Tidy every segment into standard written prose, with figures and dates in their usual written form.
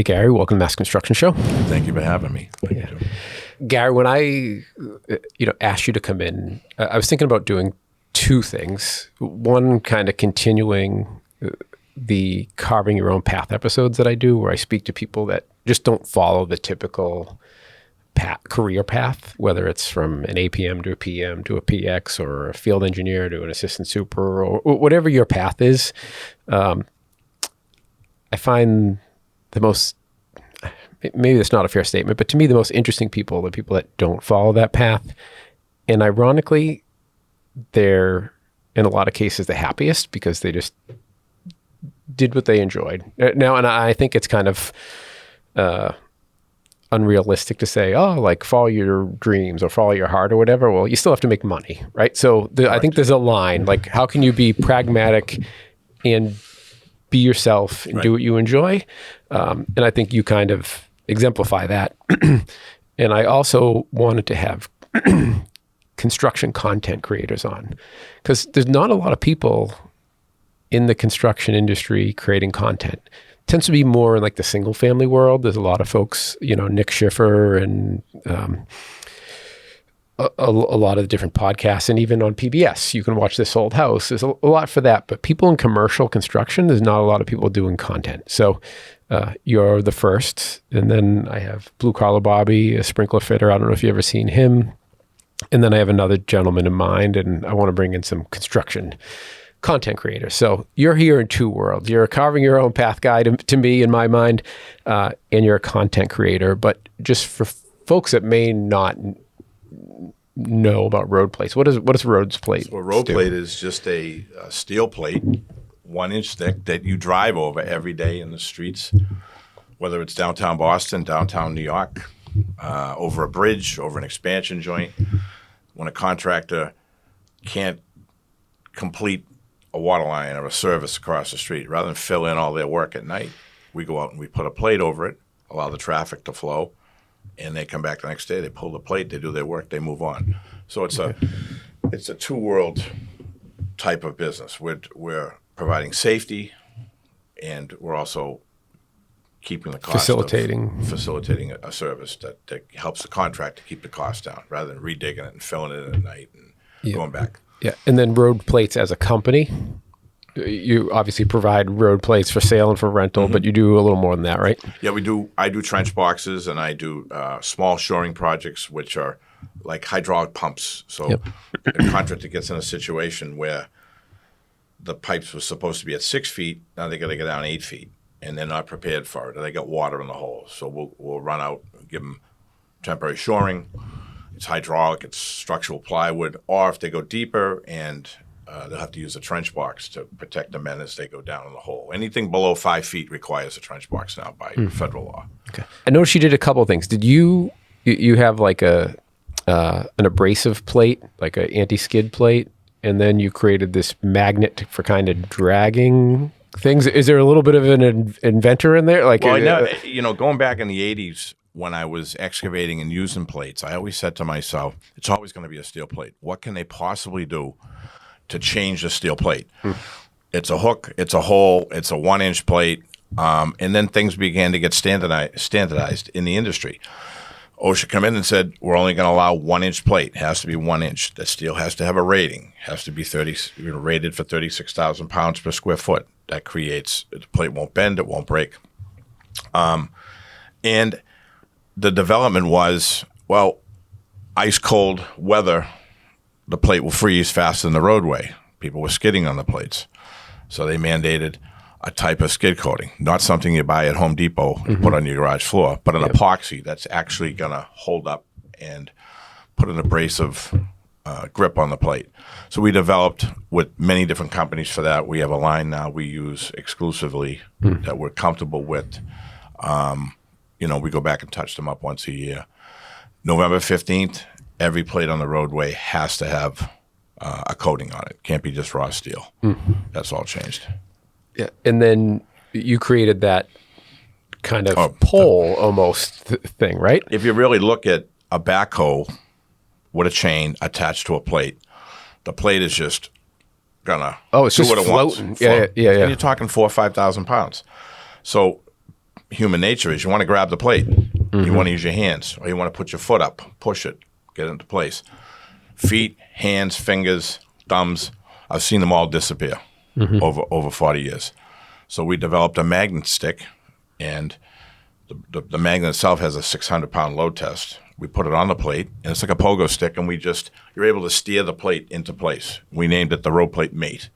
Hey, Gary, welcome to Mass Construction Show. Thank you for having me. Gary, when I asked you to come in, I was thinking about doing two things. One, kind of continuing the carving your own path episodes that I do, where I speak to people that just don't follow the typical career path, whether it's from an APM to a PM to a PX or a field engineer to an assistant super or whatever your path is. I find the most, maybe that's not a fair statement, but to me, the most interesting people are the people that don't follow that path. And ironically, they're in a lot of cases the happiest because they just did what they enjoyed. Now, and I think it's kind of unrealistic to say, follow your dreams or follow your heart or whatever. Well, you still have to make money, right? So I think there's a line, like how can you be pragmatic and be yourself and do what you enjoy? And I think you kind of exemplify that. And I also wanted to have construction content creators on, because there's not a lot of people in the construction industry creating content. It tends to be more in like the single family world. There's a lot of folks, Nick Schiffer and a lot of the different podcasts, and even on PBS, you can watch This Old House. There's a lot for that, but people in commercial construction, there's not a lot of people doing content. So you're the first. And then I have Blue Collar Bobby, a sprinkler fitter. I don't know if you've ever seen him. And then I have another gentleman in mind, and I want to bring in some construction content creators. So you're here in two worlds. You're a carving your own path guy to me, in my mind, and you're a content creator. But just for folks that may not know about Roadplates, what is Roadplates? So a Roadplate is just a steel plate, 1 inch thick, that you drive over every day in the streets, whether it's downtown Boston, downtown New York, over a bridge, over an expansion joint. When a contractor can't complete a water line or a service across the street, rather than fill in all their work at night, we go out and we put a plate over it, allow the traffic to flow, and they come back the next day, they pull the plate, they do their work, they move on. So it's a two-world type of business. We're providing safety, and we're also keeping the cost facilitating a service that helps the contractor keep the cost down, rather than redigging it and filling it in at night and going back. Yeah, and then Roadplates as a company, you obviously provide road plates for sale and for rental, but you do a little more than that, right? Yeah, we do. I do trench boxes, and I do small shoring projects, which are like hydraulic pumps. So a contractor gets in a situation where the pipes were supposed to be at 6 feet, now they got to get down 8 feet, and they're not prepared for it, or they got water in the hole. So we'll run out and give them temporary shoring. It's hydraulic, it's structural plywood, or if they go deeper, and they'll have to use a trench box to protect the men as they go down in the hole. Anything below 5 feet requires a trench box now by federal law. Okay. I noticed you did a couple of things. Did you have like an abrasive plate, like an anti-skid plate, and then you created this magnet for kind of dragging things? Is there a little bit of an inventor in there? Like, well, going back in the 80s, when I was excavating and using plates, I always said to myself, it's always going to be a steel plate. What can they possibly do to change the steel plate? It's a hook, it's a hole, it's a 1 inch plate. And then things began to get standardized in the industry. OSHA come in and said, we're only going to allow 1 inch plate. It has to be 1 inch. That steel has to have a rating. It has to be rated for 36,000 pounds per square foot. That creates, the plate won't bend, it won't break. And the development was, ice cold weather, the plate will freeze faster than the roadway. People were skidding on the plates. So they mandated a type of skid coating, not something you buy at Home Depot and put on your garage floor, but an epoxy that's actually going to hold up and put an abrasive grip on the plate. So we developed with many different companies for that. We have a line now we use exclusively that we're comfortable with. We go back and touch them up once a year. November 15th, every plate on the roadway has to have a coating on it. Can't be just raw steel. That's all changed. Yeah, and then you created that kind of pole almost thing, right? If you really look at a backhoe with a chain attached to a plate, the plate is just gonna it's just floating. Yeah. And you're talking 4,000 or 5,000 pounds. So human nature is you want to grab the plate. You want to use your hands, or you want to put your foot up, push it, get it into place. Feet, hands, fingers, thumbs, I've seen them all disappear over 40 years. So we developed a magnet stick, and the magnet itself has a 600-pound load test. We put it on the plate, and it's like a pogo stick, and you're able to steer the plate into place. We named it the Roadplate Mate.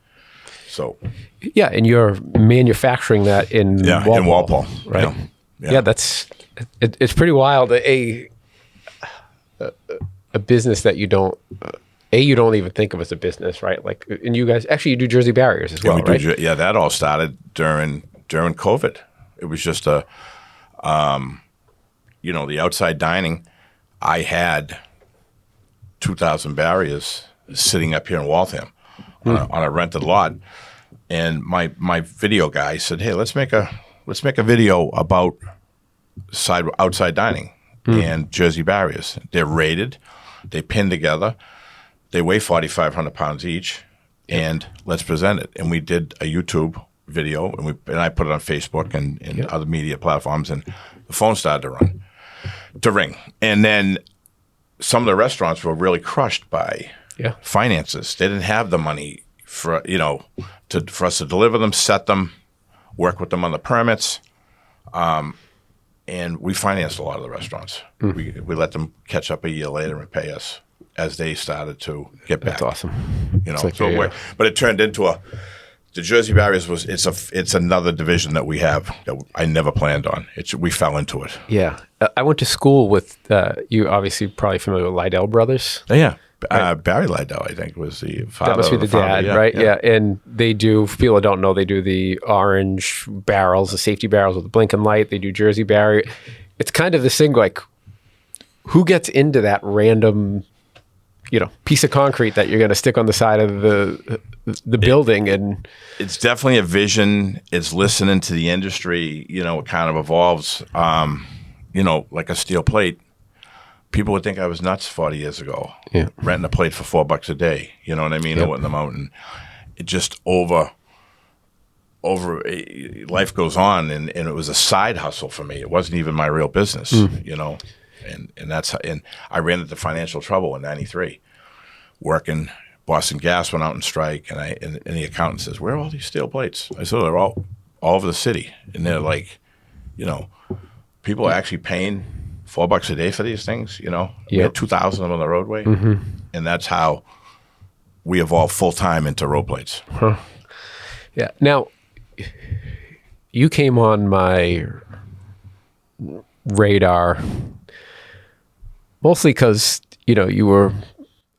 So, yeah, and you're manufacturing that in Walpole, in Walpole, right? Yeah, it's pretty wild. A business that you don't even think of as a business, right? Like, and you guys actually you do Jersey barriers as well, right? That all started during COVID. It was just the outside dining. I had 2,000 barriers sitting up here in Waltham on a rented lot, and my video guy said, "Hey, let's make a video about outside dining and Jersey barriers. They're rated, they pin together, they weigh 4,500 pounds each, and let's present it." And we did a YouTube video, and I put it on Facebook and other media platforms, and the phone started to ring. And then some of the restaurants were really crushed by finances. They didn't have the money for us to deliver them, set them, work with them on the permits. And we financed a lot of the restaurants. We let them catch up a year later and pay us as they started to get back. That's awesome. But it turned into the Jersey barriers it's another division that we have that I never planned on. We fell into it. Yeah. I went to school with, you obviously probably familiar with Lydell Brothers. Oh, yeah. Barry Lydell, I think, was the father. That must be the dad, right? Yeah. And they do, for people that don't know, they do the orange barrels, the safety barrels with the blinking light. They do Jersey barrier. It's kind of this thing like, who gets into that random, piece of concrete that you're going to stick on the side of the building? And it's definitely a vision. It's listening to the industry. It kind of evolves. Like a steel plate. People would think I was nuts 40 years ago, renting a plate for $4 a day. You know what I mean? Out in the mountain. It just over life goes on, and it was a side hustle for me. It wasn't even my real business, and that's and I ran into financial trouble in '93, working. Boston Gas went out on strike, and the accountant says, "Where are all these steel plates?" I said, "They're all over the city," and they're like, people are actually paying $4 a day for these things, We had 2,000 of them on the roadway, and that's how we evolved full-time into Roadplates. Huh. Yeah. Now, you came on my radar mostly because, you were,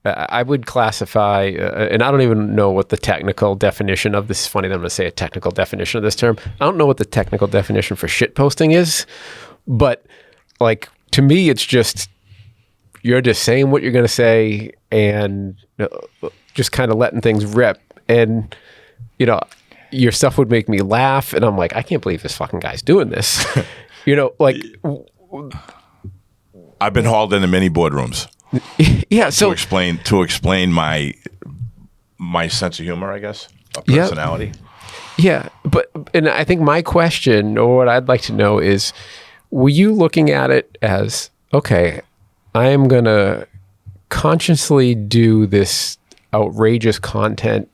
I would classify, and I don't even know what the technical definition of this is. Funny that I'm going to say a technical definition of this term. I don't know what the technical definition for shit posting is, but like, to me, it's just, you're just saying what you're going to say and just kind of letting things rip. And, your stuff would make me laugh. And I'm like, I can't believe this fucking guy's doing this. I've been hauled into many boardrooms. Yeah. So to explain my sense of humor, I guess, a personality. Yeah. And I think my question, or what I'd like to know is, were you looking at it as, okay, I am going to consciously do this outrageous content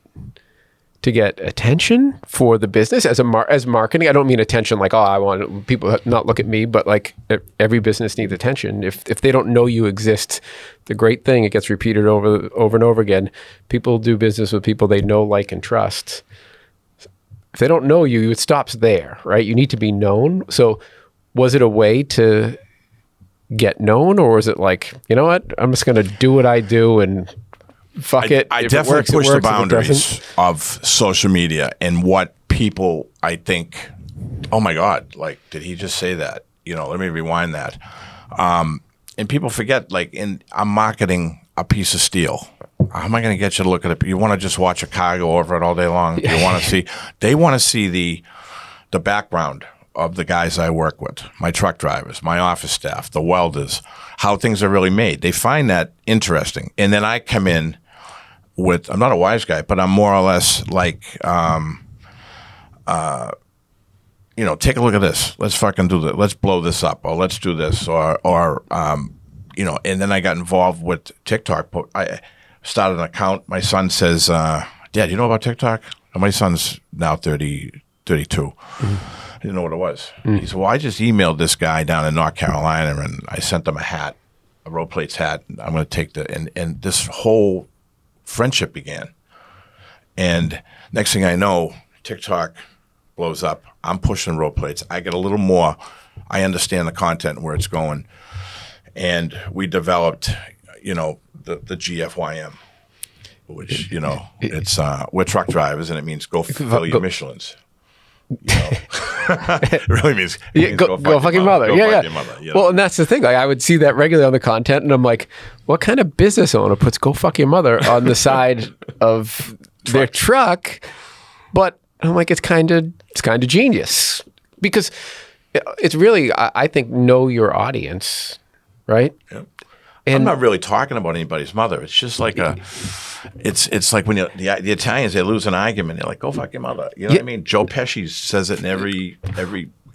to get attention for the business as marketing? I don't mean attention like, I want people to not look at me, but like every business needs attention. If they don't know you exist, the great thing, it gets repeated over and over again. People do business with people they know, like, and trust. If they don't know you, it stops there, right? You need to be known. So was it a way to get known, or was it like, you know what, I'm just going to do what I do and fuck it. I definitely push the boundaries of social media and what people, I think, oh my God, like, did he just say that? Let me rewind that. And people forget, like, I'm marketing a piece of steel. How am I going to get you to look at it? You want to just watch a car go over it all day long? They want to see the background of the guys I work with, my truck drivers, my office staff, the welders, how things are really made. They find that interesting. And then I come in with, I'm not a wise guy, but I'm more or less like take a look at this. Let's fucking do that. Let's blow this up, or let's do this, or and then I got involved with TikTok. I started an account. My son says, Dad, you know about TikTok? And my son's now 32. Mm-hmm. I didn't know what it was. Mm-hmm. He said, well, I just emailed this guy down in North Carolina, and I sent him a hat, a Roadplates hat. I'm going to take and this whole friendship began. And next thing I know, TikTok blows up. I'm pushing Roadplates. I get a little more. I understand the content and where it's going. And we developed, the GFYM, which, it's we're truck drivers, and it means go fill your Michelins. It really means, go fuck your mother. Your mother, Well, and that's the thing. Like, I would see that regularly on the content, and I'm like, what kind of business owner puts "go fuck your mother" on the side of their truck? But I'm like, it's kind of genius, because it's really, I think, know your audience, right? Yeah. And I'm not really talking about anybody's mother. It's just like it's like when the Italians, they lose an argument, they're like, go fuck your mother. You know what I mean? Joe Pesci says it in every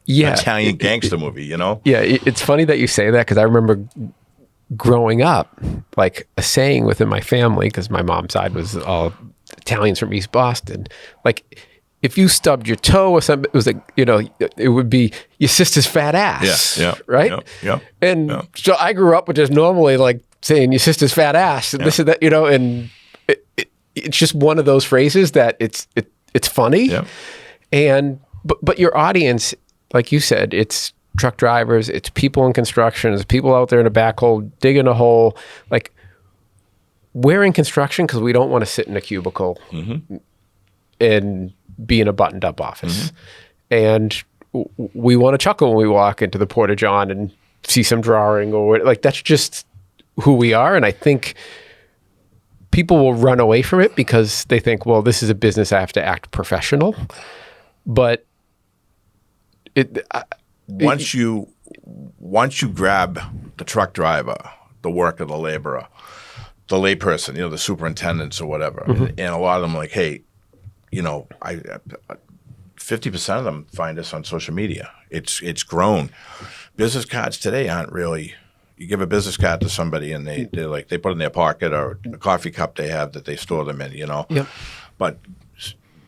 Italian gangster movie, Yeah, it's funny that you say that, because I remember growing up, like a saying within my family, because my mom's side was all Italians from East Boston. Like, if you stubbed your toe or something, it was like, it would be your sister's fat ass. Right? Yeah. And so I grew up with just normally like saying your sister's fat ass and this and that, and it's just one of those phrases that it's funny. Yeah. And but your audience, like you said, it's truck drivers, it's people in construction, it's people out there in a backhoe digging a hole. Like, we're in construction because we don't want to sit in a cubicle and be in a buttoned up office. And we want to chuckle when we walk into the Porta-John and see some drawing, or like, that's just who we are. And I think people will run away from it because they think, well, this is a business, I have to act professional. But once you grab the truck driver, the worker, the laborer, the layperson, the superintendents or whatever, and a lot of them are like, hey, 50% of them find us on social media. It's grown. Business cards today aren't really. You give a business card to somebody, and they put it in their pocket, or a coffee cup they have that they store them in. Yep. But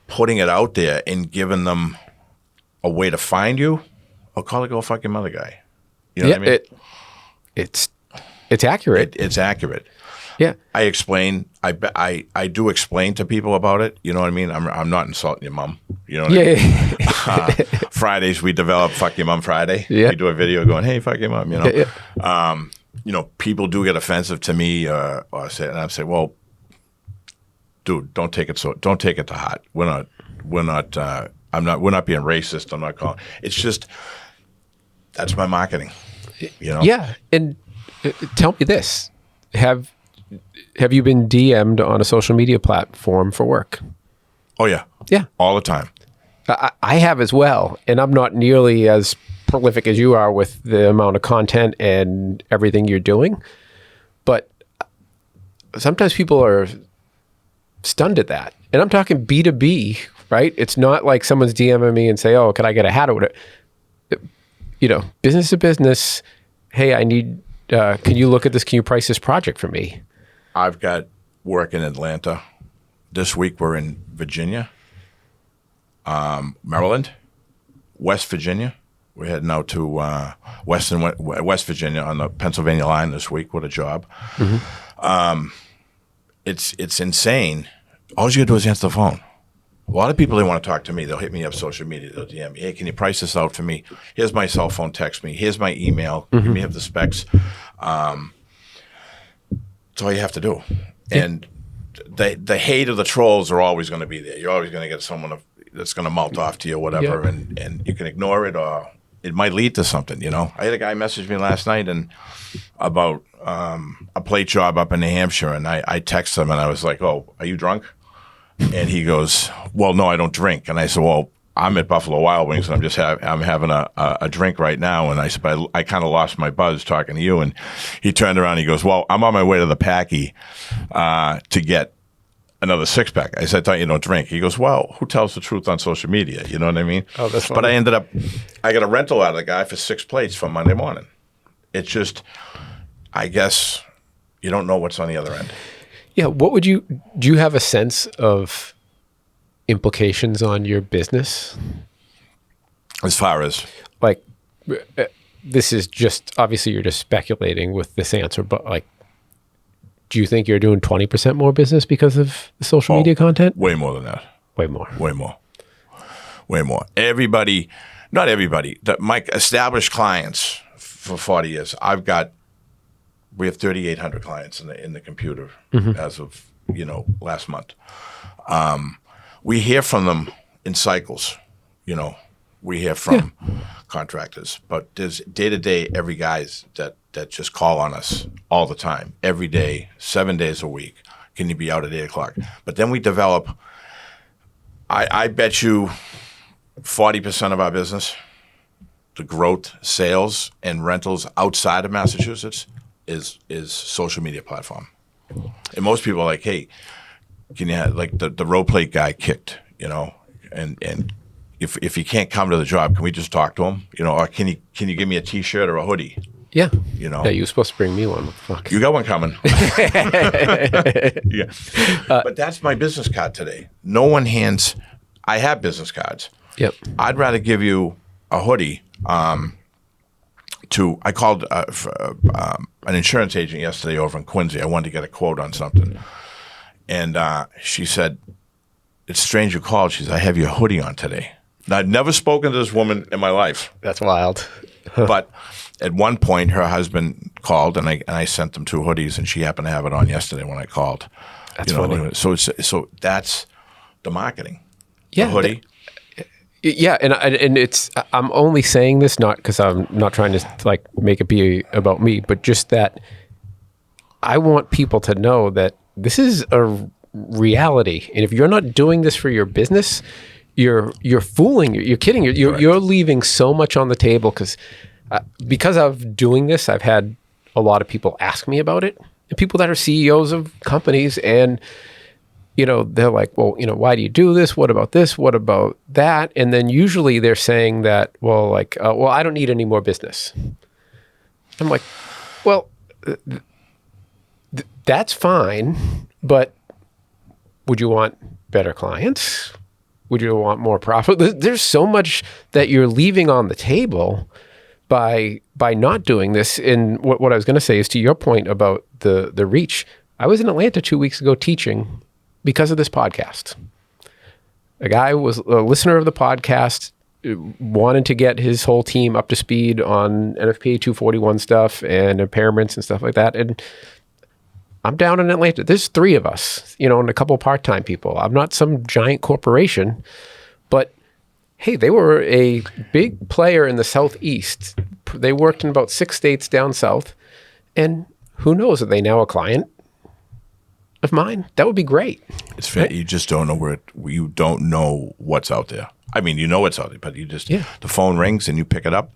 putting it out there and giving them a way to find you, I'll call it "Go Fuck Your Mother" guy. You know what I mean? It's accurate. It's accurate. Yeah, I explain. I do explain to people about it. You know what I mean? I'm not insulting your mom. You know what I mean? Fridays we develop "Fuck Your Mom" Friday. Yeah. We do a video going, "Hey, fuck your mom." People do get offensive to me, or say, and I say, "Well, dude, don't take it to heart. We're not being racist. I'm not calling. It's just that's my marketing. Yeah, and tell me this: Have you been DM'd on a social media platform for work? Oh, yeah. Yeah. All the time. I have as well, and I'm not nearly as prolific as you are with the amount of content and everything you're doing. But sometimes people are stunned at that. And I'm talking B2B, right? It's not like someone's DMing me and say, oh, can I get a hat or whatever? Business to business. Hey, I need, can you look at this? Can you price this project for me? I've got work in Atlanta. This week we're in Virginia, Maryland, West Virginia. We're heading out to West Virginia on the Pennsylvania line this week. What a job. It's insane. All you got to do is answer the phone. A lot of people, they want to talk to me. They'll hit me up social media. They'll DM me. Hey, can you price this out for me? Here's my cell phone. Text me. Here's my email. You may have the specs. That's all you have to do. And the hate of the trolls are always going to be there. You're always going to get someone that's going to mouth off to you or whatever, and you can ignore it, or it might lead to something, I had a guy message me last night about a plate job up in New Hampshire, and I texted him, and I was like, oh, are you drunk? And he goes, well, no, I don't drink. And I said, well, I'm at Buffalo Wild Wings, and I'm having a drink right now. And I said, I kind of lost my buzz talking to you. And he turned around and he goes, well, I'm on my way to the Packy to get another six pack. I said, I thought you don't drink. He goes, well, who tells the truth on social media? You know what I mean? Oh, that's funny. But I got a rental out of the guy for 6 plates for Monday morning. It's just, I guess you don't know what's on the other end. Yeah. Do you have a sense of implications on your business? As far as? Like, this is just, obviously you're just speculating with this answer, but like, do you think you're doing 20% more business because of the social media content? Way more than that. Way more. Way more. Way more. Everybody, not everybody, my established clients for 40 years, we have 3,800 clients in the computer as of, last month. We hear from them in cycles, we hear from contractors, but there's day-to-day every guys that just call on us all the time, every day, 7 days a week. Can you be out at 8 o'clock? But then we develop, I bet you 40% of our business, the growth, sales, and rentals outside of Massachusetts is social media platform. And most people are like, hey, can you have, like the Roadplate guy kicked, and if he can't come to the job, can we just talk to him? Or can you give me a T-shirt or a hoodie? Yeah. Yeah, you were supposed to bring me one. What the fuck? You got one coming. Yeah. But that's my business card today. No one I have business cards. Yep. I'd rather give you a hoodie. I called an insurance agent yesterday over in Quincy. I wanted to get a quote on something. And she said, it's strange you called. She said, I have your hoodie on today. Now, I'd never spoken to this woman in my life. That's wild. But at one point, her husband called, and I sent them 2 hoodies, and she happened to have it on yesterday when I called. That's funny. So that's the marketing. Yeah. The hoodie. Yeah, and it's, I'm only saying this not because I'm not trying to like make it be about me, but just that I want people to know that this is a reality, and if you're not doing this for your business, you're fooling, you're kidding, you're leaving so much on the table because of doing this. I've had a lot of people ask me about it, and people that are CEOs of companies, and they're like, well, why do you do this? What about this? What about that? And then usually they're saying that, well, like, I don't need any more business. I'm like, well, that's fine, but would you want better clients? Would you want more profit? There's so much that you're leaving on the table by not doing this. And what I was going to say is, to your point about the reach, I was in Atlanta 2 weeks ago teaching because of this podcast. A guy was a listener of the podcast, wanted to get his whole team up to speed on NFPA 241 stuff and impairments and stuff like that. And I'm down in Atlanta. There's 3 of us, and a couple of part-time people. I'm not some giant corporation, but hey, they were a big player in the Southeast. They worked in about 6 states down south. And who knows, are they now a client of mine? That would be great. It's fair. Right? You just don't know you don't know what's out there. I mean, you know what's out there, but the phone rings and you pick it up,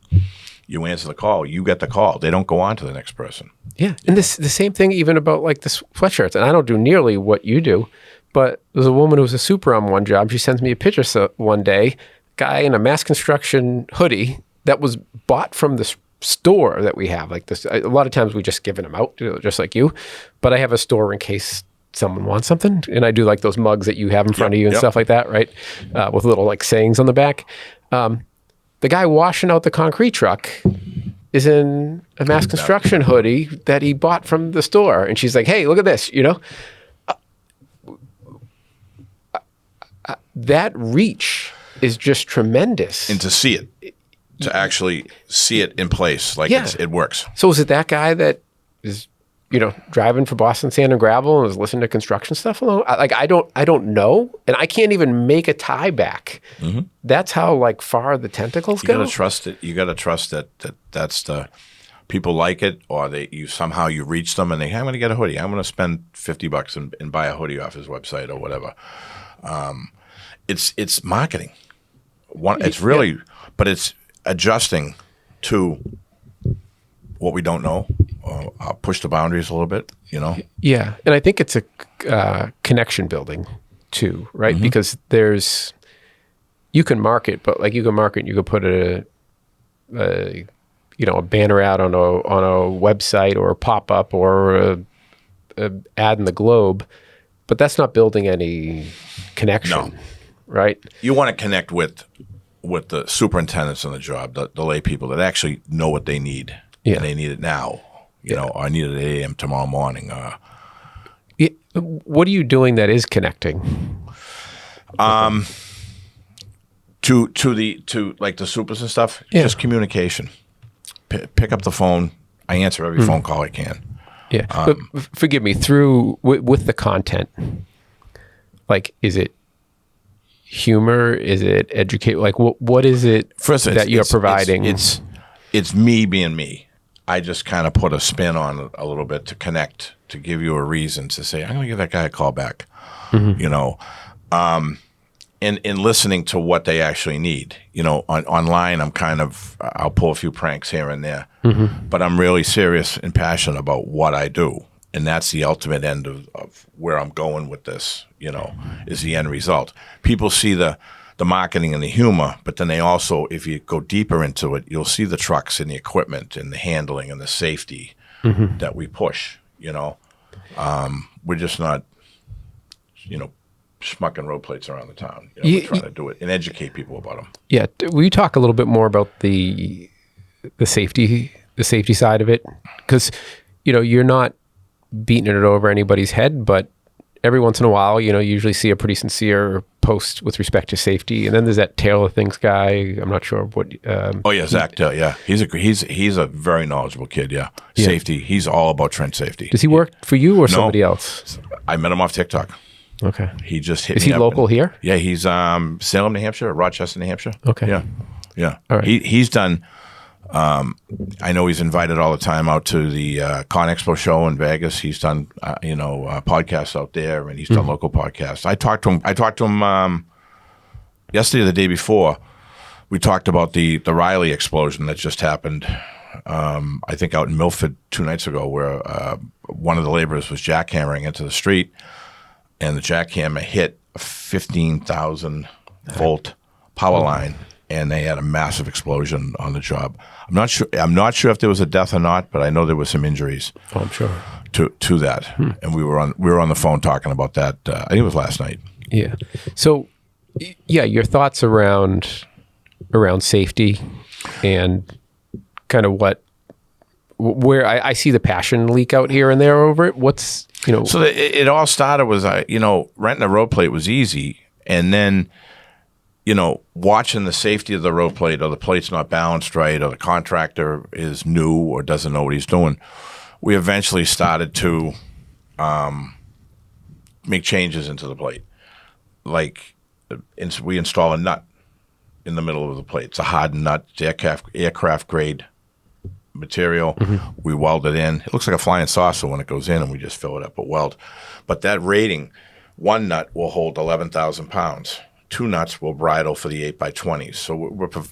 you answer the call, you get the call. They don't go on to the next person. Yeah. And the same thing even about like the sweatshirts. And I don't do nearly what you do, but there's a woman who was a super on one job. She sends me a picture one day, guy in a mass construction hoodie that was bought from the store that we have. Like this, a lot of times we just giving them out, just like you, but I have a store in case someone wants something. And I do like those mugs that you have in front of you and stuff like that, right? With little like sayings on the back. The guy washing out the concrete truck is in a mass construction hoodie that he bought from the store. And she's like, hey, look at this, that reach is just tremendous. And to see it, to actually see it in place, like it works. So is it that guy that is, driving for Boston Sand and Gravel and is listening to construction stuff along? I don't know, and I can't even make a tie back. Mm-hmm. That's how like far the tentacles go. You gotta trust it. You gotta trust that's the people like it, or you somehow reach them and I'm going to get a hoodie. I'm going to spend $50 and buy a hoodie off his website or whatever. It's marketing. It's really, but it's adjusting to what we don't know, push the boundaries a little bit, you know? Yeah. And I think it's a connection building too, right? Because you can market, but like you can put a banner out on a website or a pop-up or a ad in the Globe, but that's not building any connection, No. right? You want to connect with the superintendents on the job, the lay people that actually know what they need, Yeah. and they need it now. You know, or I need it at 8 a.m. tomorrow morning. What are you doing that is connecting? To like the supers and stuff, just communication. Pick up the phone. I answer every phone call I can. Yeah, but forgive me, with the content, like, is it humor? Is it educate? Like, what is it that you're providing? It's me being me. I just kind of put a spin on it a little bit to connect, to give you a reason to say, I'm going to give that guy a call back, you know, and listening to what they actually need. You know, online, I'll pull a few pranks here and there, but I'm really serious and passionate about what I do. And that's the ultimate end of where I'm going with this, you know, is the end result. People see the marketing and the humor, but then they also, if you go deeper into it, you'll see the trucks and the equipment and the handling and the safety that we push, you know. We're just not, you know, schmucking road plates around the town. You know, we're trying to do it and educate people about them. Yeah. Will you talk a little bit more about the safety side of it? Because, you know, you're not beating it over anybody's head, but every once in a while, you know, you usually see a pretty sincere post with respect to safety. And then there's that Tail of Things guy. I'm not sure what. Zach Tail. Yeah, he's a very knowledgeable kid. Yeah, safety. He's all about trench safety. Does he work for you or somebody else? I met him off TikTok. Okay. He just hit me. Is he local here? Yeah, he's Salem, New Hampshire, Rochester, New Hampshire. Okay. Yeah. All right. He's done. I know he's invited all the time out to the Con Expo show in Vegas. He's done, podcasts out there, and he's done local podcasts. I talked to him yesterday or the day before. We talked about the Riley explosion that just happened, I think out in Milford 2 nights ago, where one of the laborers was jackhammering into the street, and the jackhammer hit a 15,000 volt power line, and they had a massive explosion on the job. I'm not sure if there was a death or not, but I know there were some injuries. Oh, I'm sure. To that, and we were on the phone talking about that. I think it was last night. Yeah. So, yeah, your thoughts around safety and kind of where I see the passion leak out here and there over it. What's, you know? So it all started was renting a road plate was easy, and then, you know, watching the safety of the road plate, or the plate's not balanced right, or the contractor is new or doesn't know what he's doing, we eventually started to make changes into the plate. Like, we install a nut in the middle of the plate. It's a hardened nut, it's aircraft grade material. We weld it in. It looks like a flying saucer when it goes in, and we just fill it up with weld. But that rating, one nut will hold 11,000 pounds. 2 nuts will bridle for the 8x20s. So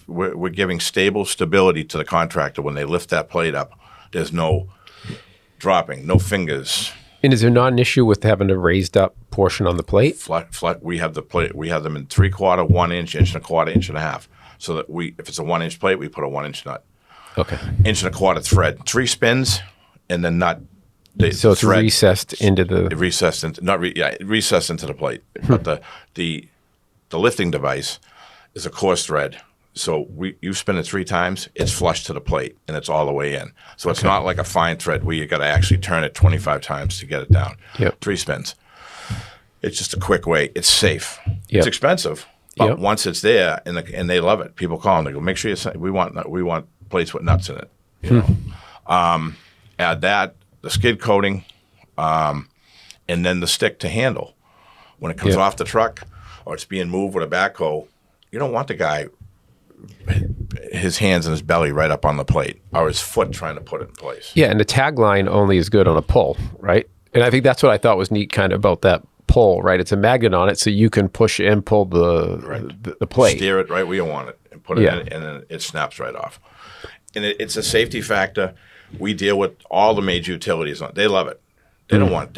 we're giving stability to the contractor when they lift that plate up. There's no dropping, no fingers. And is there not an issue with having a raised up portion on the plate? Flat. We have the plate. We have them in 3/4, 1 inch, 1.25 inches, 1.5. So that if it's a 1 inch plate, we put a 1 inch nut. Okay. 1.25 thread, 3 spins, and then nut. So it's recessed into the. Recessed into the plate. But the lifting device is a coarse thread. So you spin it 3 times, it's flush to the plate, and it's all the way in. So it's not like a fine thread where you got to actually turn it 25 times to get it down. Yep. 3 spins. It's just a quick way. It's safe. Yep. It's expensive, but once it's there, and they love it. People call them. They go, make sure we want plates with nuts in it. You know, add that, the skid coating, and then the stick to handle. When it comes off the truck, or it's being moved with a backhoe, you don't want the guy, his hands and his belly right up on the plate, or his foot trying to put it in place. Yeah, and the tagline only is good on a pull, right? And I think that's what I thought was neat kind of about that pull, right? It's a magnet on it, so you can push and pull the plate. Steer it right where you want it, and put it in, and then it snaps right off. And it's a safety factor. We deal with all the major utilities. They love it. They don't want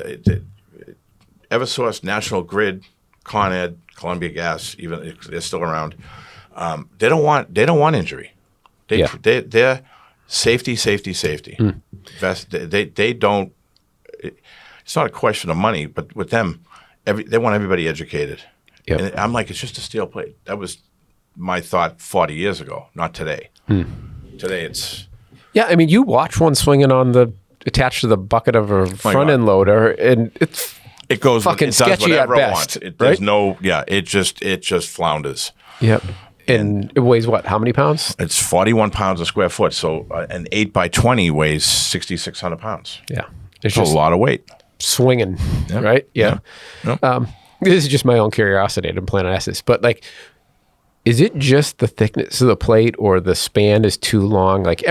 Eversource, National Grid, Con Ed, Columbia Gas, even if they're still around. They don't want injury. They're safety. They don't. It's not a question of money, but with them, they want everybody educated. Yep. And I'm like, it's just a steel plate. That was my thought 40 years ago, not today. Today it's... Yeah, I mean, you watch one swinging attached to the bucket of a front end loader, and it goes fucking sketchy at best. There's no, it just flounders. Yep. And it weighs what? How many pounds? It's 41 pounds a square foot. So an 8x20 weighs 6,600 pounds. Yeah. It's just a lot of weight. Swinging, right? Yeah. This is just my own curiosity. I didn't plan on asking this, but like, is it just the thickness of the plate or the span is too long? Like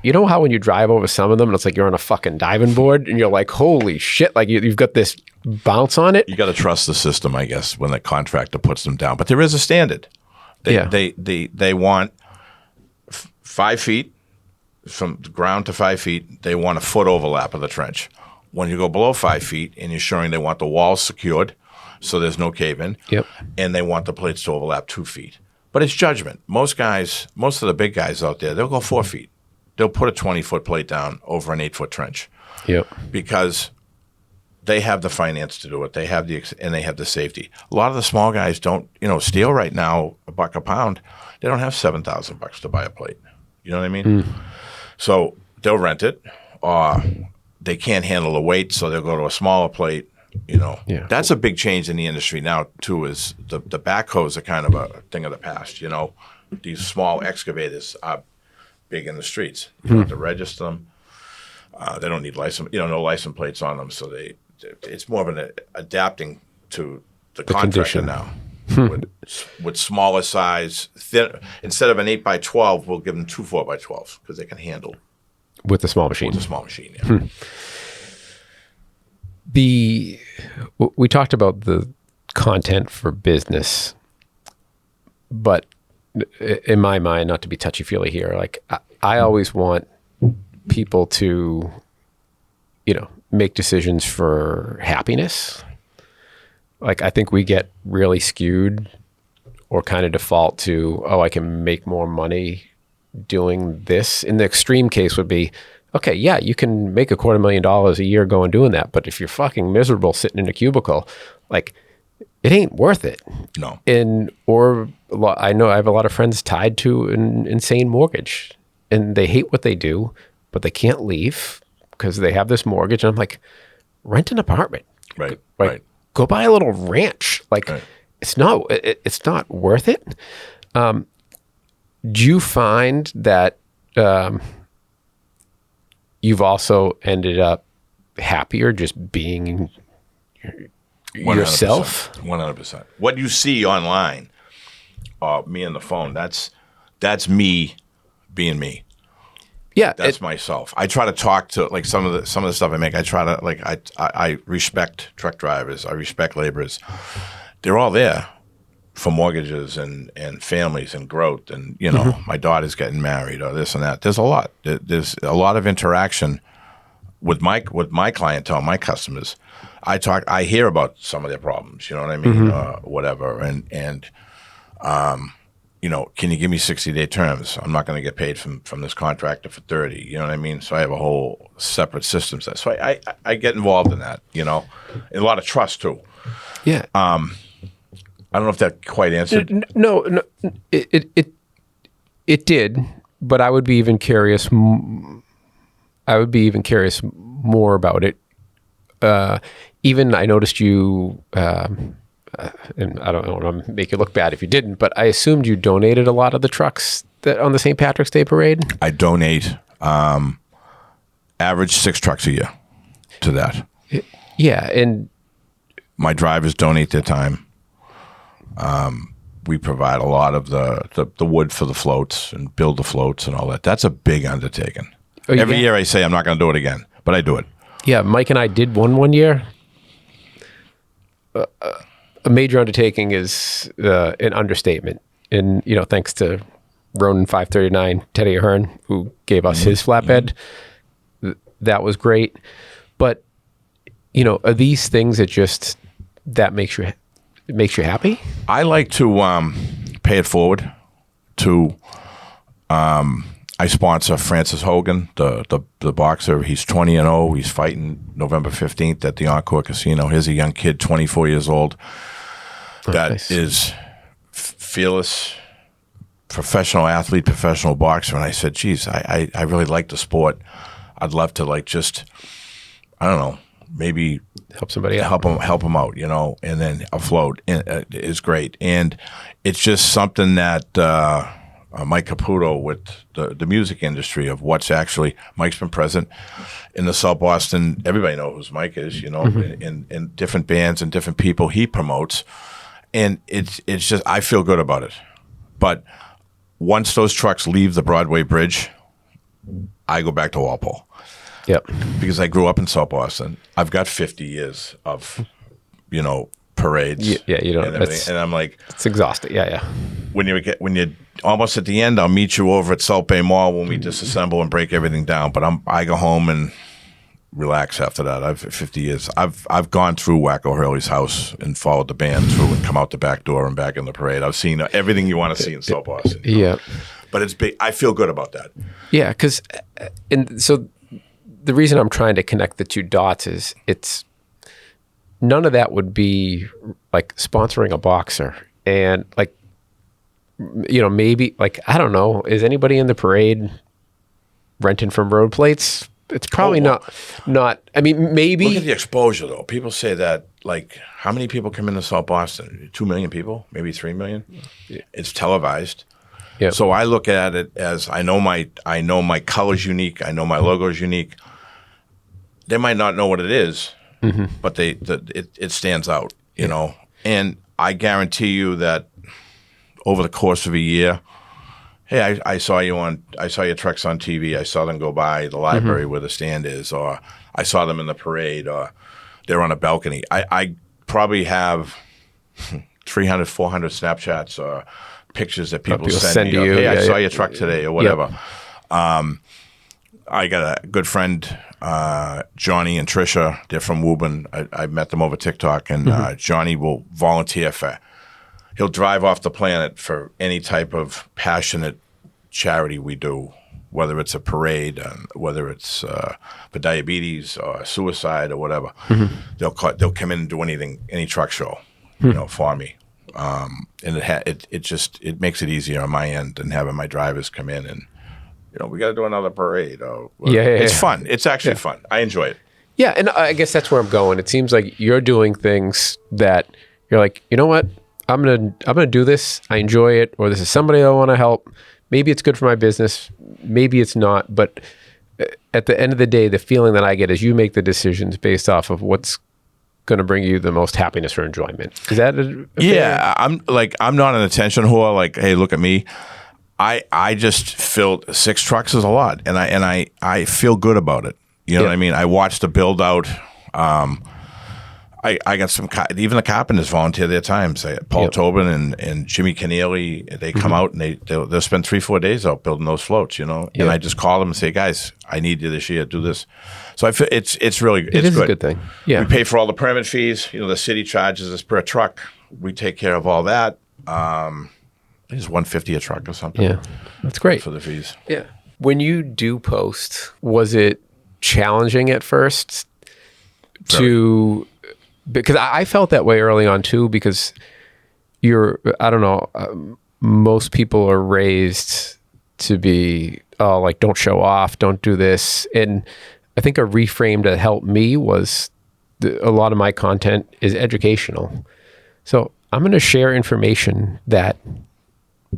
you know how when you drive over some of them and it's like you're on a fucking diving board and you're like, holy shit, like you've got this bounce on it? You got to trust the system, I guess, when the contractor puts them down. But there is a standard. They want 5 feet from the ground to 5 feet. They want a foot overlap of the trench. When you go below 5 feet and you're showing they want the walls secured so there's no cave in, and they want the plates to overlap 2 feet. But it's judgment. Most of the big guys out there, they'll go 4 feet. They'll put a 20-foot plate down over an 8-foot trench. Because they have the finance to do it. They have and they have the safety. A lot of the small guys don't. Steel right now, $1 a pound. They don't have $7,000 to buy a plate. You know what I mean? So they'll rent it, or they can't handle the weight, so they'll go to a smaller plate. That's a big change in the industry now too. Is the backhoes are kind of a thing of the past. These small excavators are big in the streets. You don't have to register them. They don't need license. No license plates on them, so it's more of an adapting to the contractor condition now. With smaller size, instead of an 8x12, we'll give them 2 4x12s because they can handle with the small machine. We talked about the content for business, but in my mind, not to be touchy-feely here, like I always want people to, make decisions for happiness. Like I think we get really skewed or kind of default to, I can make more money doing this. In the extreme case would be, okay, yeah, you can make $250,000 a year going doing that, but if you're fucking miserable sitting in a cubicle, like it ain't worth it. No. I know I have a lot of friends tied to an insane mortgage, and they hate what they do, but they can't leave because they have this mortgage. And I'm like, rent an apartment. Right. Go buy a little ranch. Like it's not worth it. Do you find that you've also ended up happier just being yourself? 100%. What you see online, me on the phone, that's me being me. Yeah, that's myself. I try to talk to like some of the stuff I make. I try to I respect truck drivers. I respect laborers. They're all there for mortgages and families and growth, and my daughter's getting married or this and that. There's a lot. There's a lot of interaction with my clientele, my customers. I hear about some of their problems. You know what I mean? Whatever. And can you give me 60-day terms? I'm not going to get paid from this contractor for 30. You know what I mean? So I have a whole separate system. So I get involved in that. And a lot of trust too. Yeah. I don't know if that quite answered. No, it did, but I would be even curious. I would be even curious more about it. Even I noticed you, and I don't want to make you look bad if you didn't, but I assumed you donated a lot of the trucks that on the St. Patrick's Day parade. I donate average 6 trucks a year to that. Yeah, and my drivers donate their time. We provide a lot of the wood for the floats and build the floats and all that. That's a big undertaking. Every year I say I'm not going to do it again, but I do it. Yeah, Mike and I did one year. A major undertaking is an understatement. And, thanks to Ronin 539, Teddy Ahern, who gave us his flatbed, that was great. But, you know, are these things that makes you happy? I like to pay it forward to. I sponsor Francis Hogan, the boxer. He's 20-0. He's fighting November 15th at the Encore Casino. Here's a young kid, 24 years old, that nice. is fearless, professional athlete, professional boxer. And I said, geez, I really like the sport. I'd love to I don't know, maybe Help somebody out. help them out, you know, and then afloat is great. And it's just something that Mike Caputo with the music industry of what's actually, Mike's been present in the South Boston. Everybody knows who Mike is, you know, in different bands and different people he promotes. And it's just, I feel good about it. But once those trucks leave the Broadway Bridge, I go back to Walpole. Yep. Because I grew up in South Boston. I've got 50 years of, you know, parades. Yeah, you don't. And everything. And I'm like, it's exhausting. Yeah. when you're almost at the end, I'll meet you over at South Bay Mall when we disassemble and break everything down. But I go home and relax after that. I've 50 years. I've gone through Wacko Hurley's house and followed the band through and come out the back door and back in the parade. I've seen everything you want to see in South Boston. Yeah. But it's big. I feel good about that. Yeah, because and so the reason I'm trying to connect the two dots is it's none of that would be like sponsoring a boxer and like, you know, maybe like, I don't know, is anybody in the parade renting from Roadplates? It's probably not, I mean, maybe. Look at the exposure though. People say that, like, how many people come into South Boston? 2 million people, maybe 3 million. Yeah. It's televised. Yeah. So I look at it as I know my color's unique. I know my logo's unique. They might not know what it is, but it stands out, you know. And I guarantee you that over the course of a year, hey, I saw your trucks on TV. I saw them go by the library where the stand is, or I saw them in the parade, or they're on a balcony. I probably have 300, 400 Snapchats or pictures that people send me. you. Hey, I saw yeah. your truck today, or whatever. Yep. I got a good friend, Johnny and Trisha. They're from Woburn. I met them over TikTok, and Johnny will volunteer he'll drive off the planet for any type of passionate charity we do, whether it's a parade, whether it's for diabetes or suicide or whatever. They'll come in and do any truck show, you know, for me. And it makes it easier on my end than having my drivers come in and, you know, we got to do another parade. It's fun. It's actually fun. I enjoy it. Yeah, and I guess that's where I'm going. It seems like you're doing things that you're like, you know what? I'm gonna do this. I enjoy it, or this is somebody I want to help. Maybe it's good for my business. Maybe it's not. But at the end of the day, the feeling that I get is you make the decisions based off of what's going to bring you the most happiness or enjoyment. Is that yeah? I'm not an attention whore. Like, hey, look at me. I just filled 6 trucks is a lot, and I feel good about it. You know what I mean? I watched the build out. I got some, even the carpenters volunteer their time. Paul Tobin and Jimmy Keneally, they come out and they'll spend 3-4 days out building those floats, you know. And I just call them and say, guys, I need you this year, do this. So I feel it's really it is good. A good thing. Yeah, we pay for all the permit fees. You know, the city charges us per truck. We take care of all that. It's $150 a truck or something. Yeah, that's great for the fees. Yeah. When you do post, was it challenging at first because I felt that way early on too, because I don't know, most people are raised to be, like, don't show off, don't do this. And I think a reframe that helped me was a lot of my content is educational. So I'm going to share information that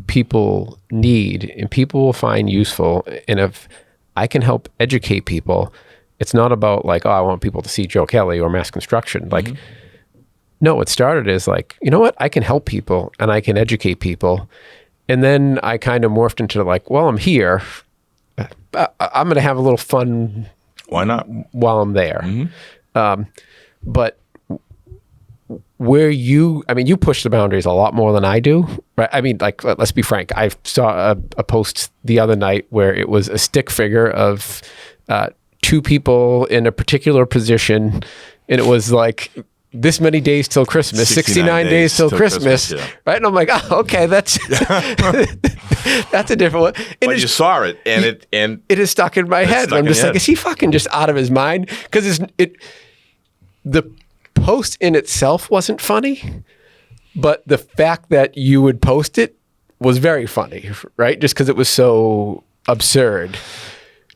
people need and people will find useful. And if I can help educate people, it's not about like, oh, I want people to see Joe Kelly or mass construction. Like, no, it started as like, you know what? I can help people and I can educate people. And then I kind of morphed into like, well, I'm here. I'm going to have a little fun. Why not? While I'm there. But where you push the boundaries a lot more than I do, right? I mean, like, let's be frank. I saw a post the other night where it was a stick figure of two people in a particular position, and it was like this many days till Christmas, 69 days till Christmas, yeah. right? And I'm like, oh, okay, that's that's a different one. And But you saw it, and it is stuck in my head. stuck I'm in just your like, head. is he fucking just out of his mind? Because the post in itself wasn't funny, but the fact that you would post it was very funny, right? Just because it was so absurd.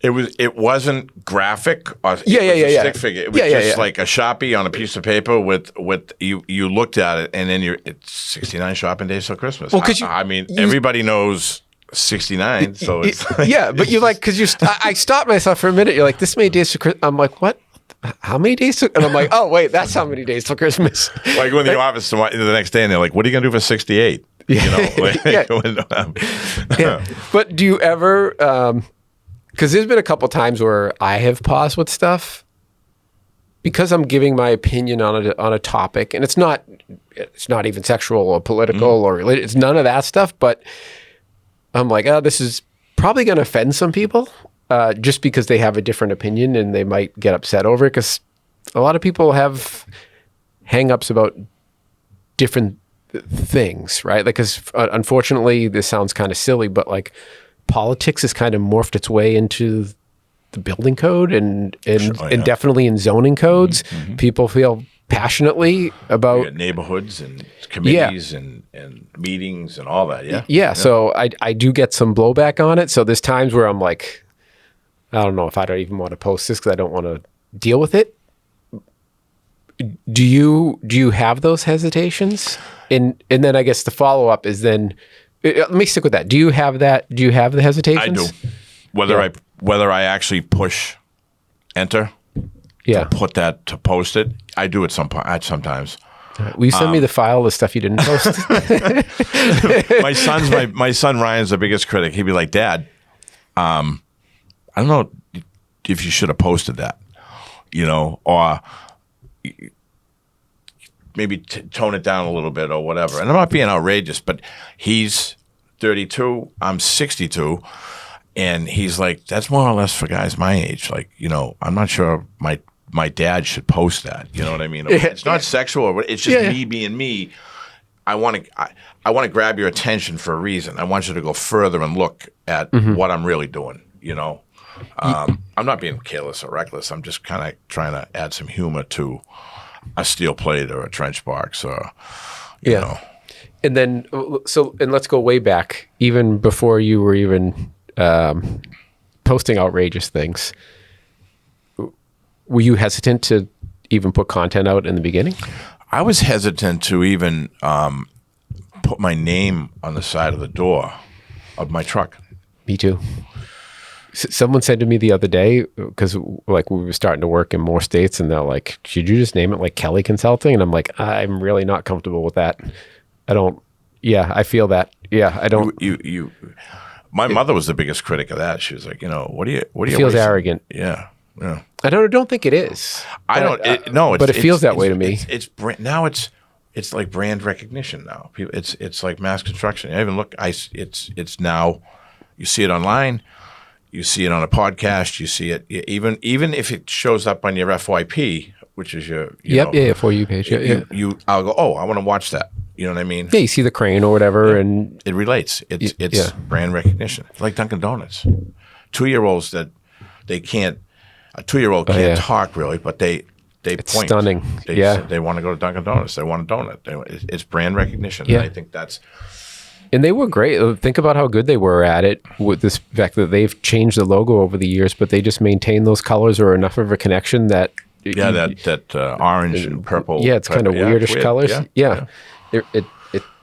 It wasn't graphic. Or Yeah. Stick figure. It was just like a Sharpie on a piece of paper with you looked at it, and then it's 69 shopping days till Christmas. Well, 'cause everybody knows 69, so it's Yeah, but you like, because I stopped myself for a minute. You're like, this many days to Christmas. I'm like, what? How many days to? And I'm like, oh wait, that's how many days till Christmas. like going to the office the next day, and they're like, "What are you gonna do for 68?" You know, like, Yeah. But do you ever? Because there's been a couple times where I have paused with stuff because I'm giving my opinion on a topic, and it's not even sexual or political or related. It's none of that stuff. But I'm like, oh, this is probably going to offend some people, just because they have a different opinion and they might get upset over it. Because a lot of people have hang-ups about different things, right? Like, because unfortunately, this sounds kind of silly, but like, politics has kind of morphed its way into the building code and definitely in zoning codes. Mm-hmm. People feel passionately about neighborhoods and committees and meetings and all that. Yeah. So I do get some blowback on it. So there's times where I'm like, I don't know if I don't even want to post this because I don't want to deal with it. Do you have those hesitations? And then I guess the follow up is then. Let me stick with that. Do you have that? Do you have the hesitations? I do. Whether I actually push enter to put that to post it, I do it sometimes. Will you send me the file of the stuff you didn't post? my son Ryan's the biggest critic. He'd be like, "Dad, I don't know if you should have posted that, or maybe tone it down a little bit or whatever." And I'm not being outrageous, but he's 32, I'm 62, and he's like, that's more or less for guys my age. Like, I'm not sure my dad should post that. You know what I mean? It's not sexual. It's just me being me. I want to grab your attention for a reason. I want you to go further and look at what I'm really doing. I'm not being careless or reckless. I'm just kind of trying to add some humor to a steel plate or a trench box or, you know. And then, and let's go way back, even before you were even posting outrageous things. Were you hesitant to even put content out in the beginning? I was hesitant to even put my name on the side of the door of my truck. Me too. Someone said to me the other day, because like we were starting to work in more states, and they're like, should you just name it like Kelly Consulting? And I'm like, I'm really not comfortable with that. I feel that. Yeah, I don't. My mother was the biggest critic of that. She was like, what do you? It feels arrogant. Yeah. I don't think it is. But it feels that way to me. It's like brand recognition now. It's like mass construction. I even look. It's now. You see it online. You see it on a podcast. You see it even if it shows up on your FYP, which is your For You page. I'll go. Oh, I want to watch that. You know what I mean? Yeah, you see the crane or whatever, and it relates. It's brand recognition. It's like Dunkin' Donuts. 2-year-olds that they can't. A 2-year-old can't talk really, but they it's point. Stunning. They want to go to Dunkin' Donuts. They want a donut. It's brand recognition. Yeah. And I think that's. And they were great. Think about how good they were at it with this fact that they've changed the logo over the years, but they just maintain those colors or enough of a connection that. That orange and purple. Yeah, it's kind of weirdish colors. Yeah. It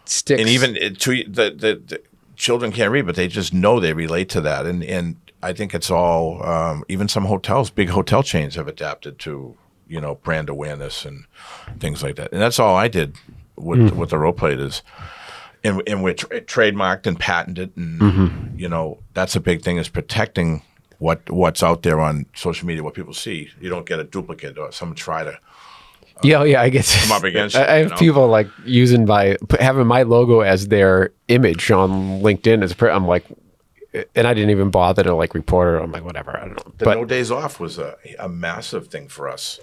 sticks. And even the children can't read, but they just know they relate to that. And I think it's all, even some hotels, big hotel chains have adapted to, brand awareness and things like that. And that's all I did with the Roadplate is. And we're trademarked and patented, and that's a big thing is protecting what's out there on social media, what people see. You don't get a duplicate or someone try to. I guess come up against. I have people like having my logo as their image on LinkedIn. I'm like, and I didn't even bother to like report it. I'm like, whatever, I don't know. The no days off was a massive thing for us.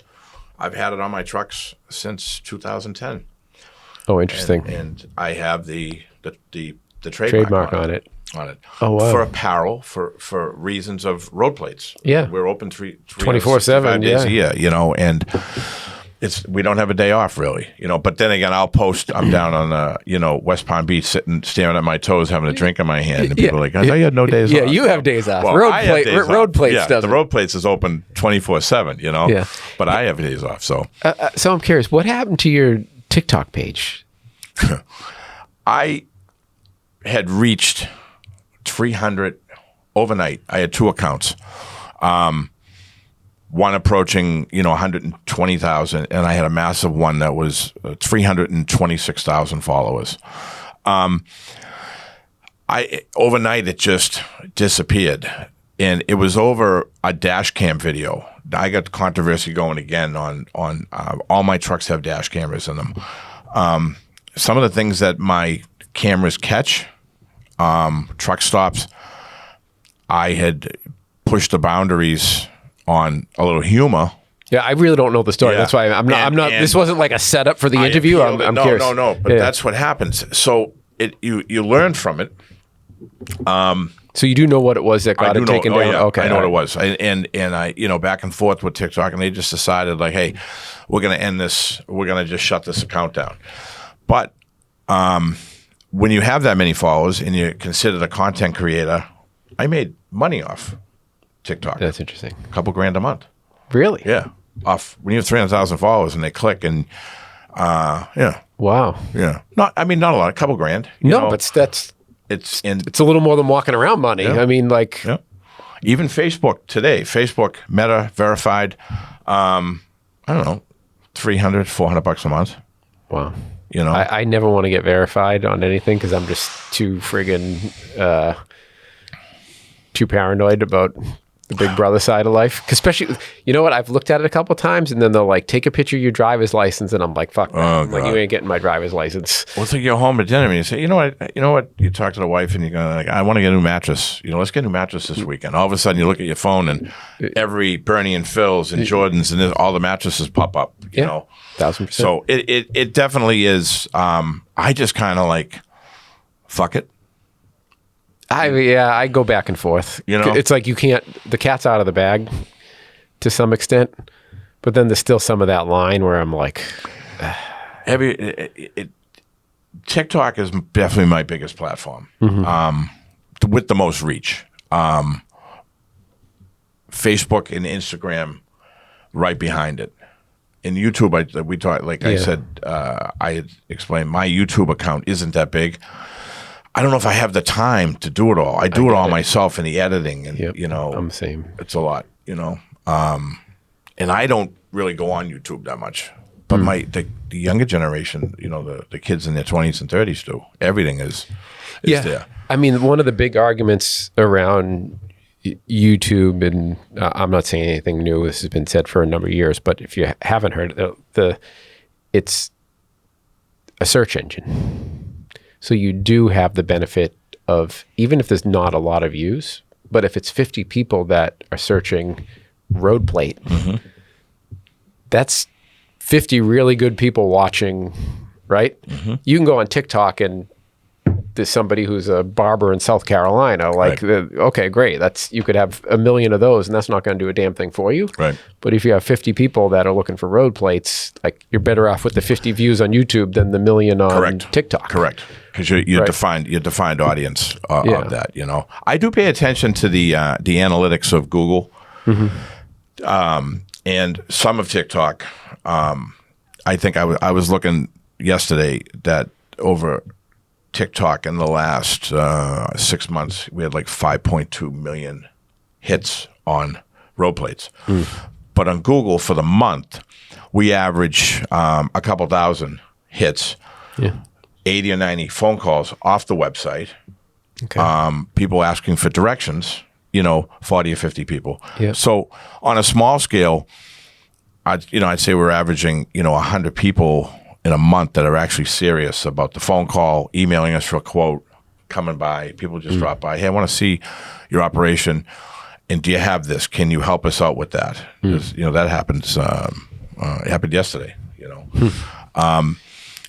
I've had it on my trucks since 2010. Oh, interesting. And I have the trademark on it. Oh, wow. For apparel, for reasons of road plates. Yeah. We're open 24/7 days a year, and we don't have a day off really, but then again, I'll post, I'm down on, West Palm Beach sitting, staring at my toes, having a drink in my hand. And people are like, I thought you had no days off. Yeah, you have days off. Well, Roadplates yeah, doesn't. the Roadplates is open 24/7, Yeah. but I have days off. So, so I'm curious, what happened to your TikTok page? I had reached 300 overnight. I had 2 accounts. One approaching, 120,000, and I had a massive one that was 326,000 followers. Overnight it just disappeared, and it was over a dash cam video. I got controversy going again on all my trucks have dash cameras in them. Some of the things that my cameras catch, truck stops, I had pushed the boundaries on a little humor. Yeah, I really don't know the story. Yeah. That's why I'm not. This wasn't like a setup for the interview. I'm curious. No. But that's what happens. So you learn from it. So you do know what it was that got it taken down? Yeah, okay, I know what it was. And I, back and forth with TikTok, and they just decided like, hey, we're going to end this. We're going to just shut this account down. But when you have that many followers and you're considered a content creator, I made money off TikTok. That's interesting. A couple grand a month. Really? Yeah. Off when you have 300,000 followers and they click and yeah. Wow. Yeah. Not a lot, a couple grand. But it's a little more than walking around money. Yeah. I mean, like even Facebook today, Facebook Meta verified, I don't know, $300, $400 a month. Wow. I never want to get verified on anything because I'm just too friggin' too paranoid about the big brother side of life. 'Cause especially, you know what? I've looked at it a couple times and then they'll like take a picture of your driver's license and I'm like, fuck that. I'm like, you ain't getting my driver's license. Well, it's like you're home at dinner and you say, you know what? You talk to the wife and you're going like, I want to get a new mattress. Let's get a new mattress this weekend. All of a sudden you look at your phone and every Bernie and Phil's and Jordan's and all the mattresses pop up, you know? 1,000%. So it definitely is. I just kind of like, fuck it. I go back and forth. It's like you can't, the cat's out of the bag to some extent, but then there's still some of that line where I'm like, TikTok is definitely my biggest platform, with the most reach. Facebook and Instagram right behind it. In YouTube, I said, I had explained my YouTube account isn't that big. I don't know if I have the time to do it all. I do it all myself in the editing, and I'm the same. It's a lot, and I don't really go on YouTube that much. But the younger generation, the kids in their 20s and 30s do. Everything is there. I mean, one of the big arguments around YouTube, and I'm not saying anything new. This has been said for a number of years, but if you haven't heard it's a search engine. So you do have the benefit of, even if there's not a lot of views, but if it's 50 people that are searching road plate, that's 50 really good people watching, right? You can go on TikTok and there's somebody who's a barber in South Carolina. Okay, great. You could have 1 million of those, and that's not going to do a damn thing for you. Right. But if you have 50 people that are looking for road plates, like you're better off with the 50 views on YouTube than the 1 million on TikTok. Correct. Because you're defined audience of that. I do pay attention to the analytics of Google, and some of TikTok. I think I was looking yesterday that over TikTok in the last 6 months, we had like 5.2 million hits on road plates. But on Google for the month, we average a couple thousand hits, 80 or 90 phone calls off the website, people asking for directions, 40 or 50 people. So on a small scale, I'd say we're averaging, 100 people in a month that are actually serious about the phone call, emailing us for a quote, coming by. People just drop by. Hey, I want to see your operation. And do you have this? Can you help us out with that? 'Cause, that happens. It happened yesterday.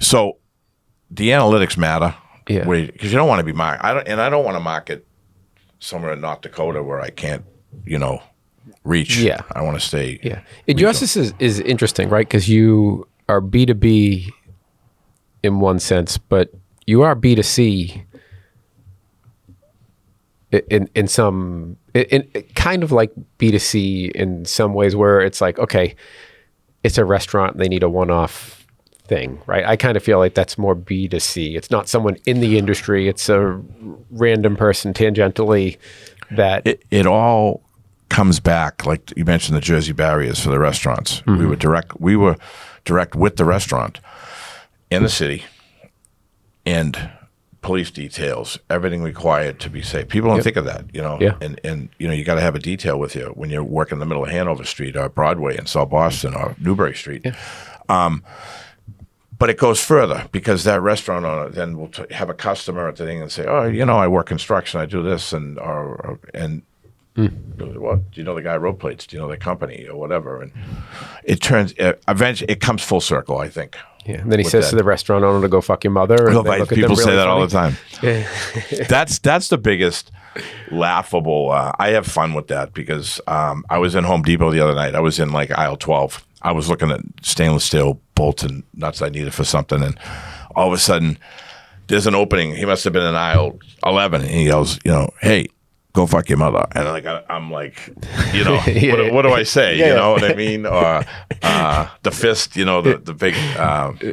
So the analytics matter. Yeah. Because you don't want to be market. I don't want to market somewhere in North Dakota where I can't, reach. Yeah. I want to stay. Yeah. And yours is interesting, right? Because you are B2B in one sense, but you are B2C in some, in kind of like B2C in some ways, where it's like, okay, it's a restaurant, they need a one-off thing, right? I kind of feel like that's more B2C. It's not someone in the industry. It's a random person tangentially that... It all comes back, like you mentioned, the Jersey barriers for the restaurants. We were direct with the restaurant in the city, and police details, everything required to be safe. People don't think of that, Yeah. And you got to have a detail with you when you're working in the middle of Hanover Street or Broadway in South Boston or Newbury Street. Yeah. But it goes further, because that restaurant owner then will have a customer at the thing and say, "Oh, I work construction, I do this," and well, do you know the guy Roadplates? Do you know the company or whatever? And it turns eventually it comes full circle, I think. Yeah. And then he says to the restaurant owner to go fuck your mother. And People say that funny. all the time. That's the biggest laughable. I have fun with that because I was in Home Depot the other night. I was in like aisle 12. I was looking at stainless steel bolts and nuts I needed for something, and all of a sudden there's an opening. He must have been in aisle 11, and he yells, "Hey, go fuck your mother." And I'm like, what do I say? You know what I mean? Or the fist, the big,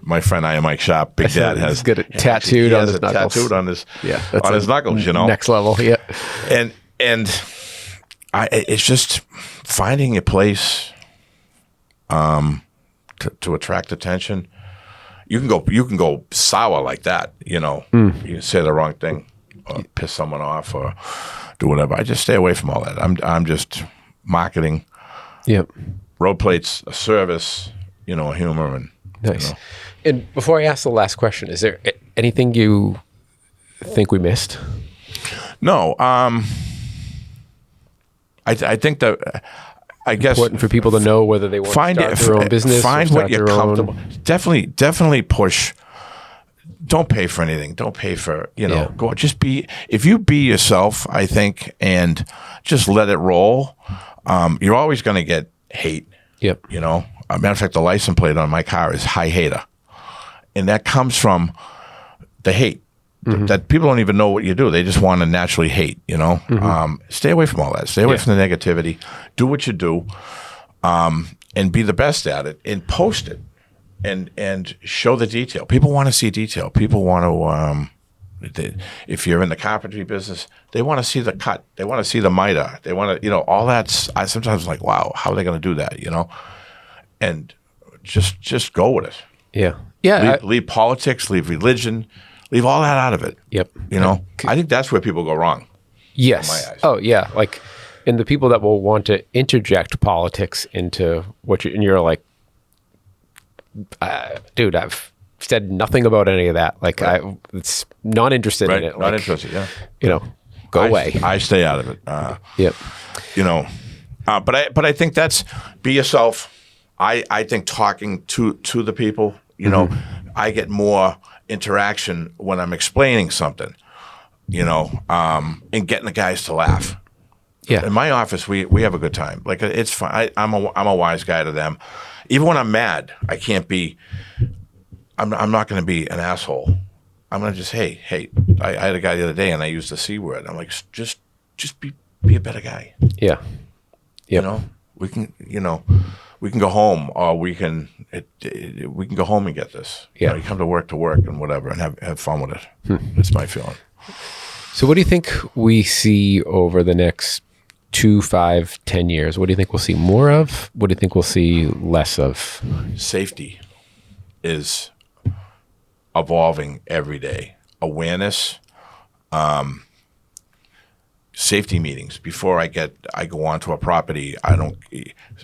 my friend Mike Sharp, Big Dad has got it tattooed on his knuckles. Tattooed on his, on his knuckles, Next level, yeah. And it's just finding a place to attract attention. You can go sour like that, You can say the wrong thing or piss someone off or do whatever. I just stay away from all that. I'm just marketing. Yep. Roadplates, a service, a humor, and nice. And before I ask the last question, is there anything you think we missed? No. I think that. I guess important for people to know whether they want to start their own business. Find or what you're comfortable. Own. Definitely push. Don't pay for anything. Don't pay for Go. Just be. If you be yourself, I think, and just let it roll. You're always going to get hate. Yep. As a matter of fact, the license plate on my car is high hater, and that comes from the hate. That people don't even know what you do. They just want to naturally hate, Stay away from all that. Stay away from the negativity. Do what you do, and be the best at it, and post it, and show the detail. People want to see detail. People want to, if you're in the carpentry business, they want to see the cut. They want to see the miter. They want to, all that's, I sometimes like, wow, how are they going to do that, And just go with it. Yeah. Yeah. Leave politics, leave religion, leave all that out of it. Yep. I think that's where people go wrong. Yes. In my eyes. Oh, yeah. And the people that will want to interject politics into and you're like, dude, I've said nothing about any of that. It's not interested in it. Not interested. Yeah. Go away. I stay out of it. Yep. But I think that's be yourself. I think talking to the people, I get more interaction when I'm explaining something, and getting the guys to laugh. Yeah. In my office, we have a good time. Like, it's fun. I'm a wise guy to them. Even when I'm mad, I can't be. I'm not going to be an asshole. I'm going to just hey. I had a guy the other day, and I used the C word. I'm like, just be a better guy. Yeah. Yep. We can go home, or we can go home and get this. Yeah. You come to work and whatever, and have fun with it. That's my feeling. So what do you think we see over the next 2, 5, 10 years? What do you think we'll see more of? What do you think we'll see less of? Safety is evolving every day. Awareness, safety meetings. Before I go onto a property,